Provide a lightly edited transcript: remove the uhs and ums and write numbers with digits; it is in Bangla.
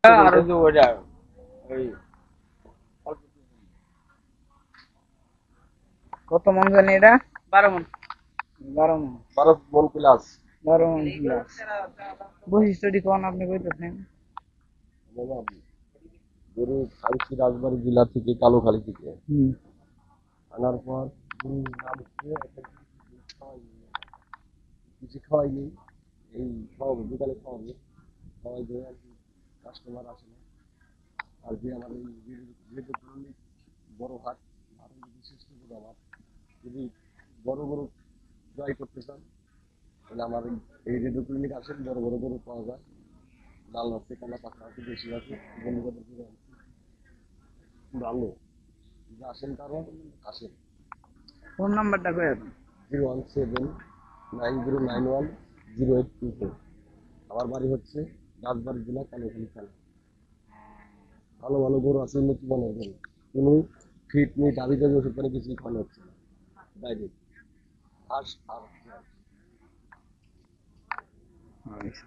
আরো তো ওটা ওই কত মন জানি এটা? 12 মণ। 12 মন। 12 মণ প্লাস। 12 মন প্লাস। বৈশিষ্ট্যটি কোন আপনি কইতেছেন? গরু আনছি রাজবাড়ী জেলা থেকে, কালোখালী থেকে। হুম। আনার পর গরু নামছে, কিছু খাওয়াইনি, এই খাওয়াবো বিকালে খাওয়াবো, খাওয়াই দিয়ে আর কি কাস্টমার আসে না। আর যে আমার এই রেডিওক্রনিক বড় হাট, আরো বিশেষ করে আমার যদি বড় গরু ট্রাই করতে চান তাহলে আমার এই রেডিওক্রনিক আসেন, বড় বড় গরু পাওয়া যায়, লাল আছে, কালা পাখা আছে, বেশি আছে, বন্ধুবাদের করে ভালো। যদি আসেন কারণ আসেন। ফোন নাম্বারটা কই আছে? 01790910824। আমার বাড়ি হচ্ছে রাজবাড়ী জেলা, কালোখালী থানা। ভালো ভালো গরু আছে, উন্নত মানের গরু, কোনো ফিট নেই, দাবি দাবি ওষুধ পানি কিছুই খাওয়ানো হচ্ছে না বাইরে। আর আচ্ছা।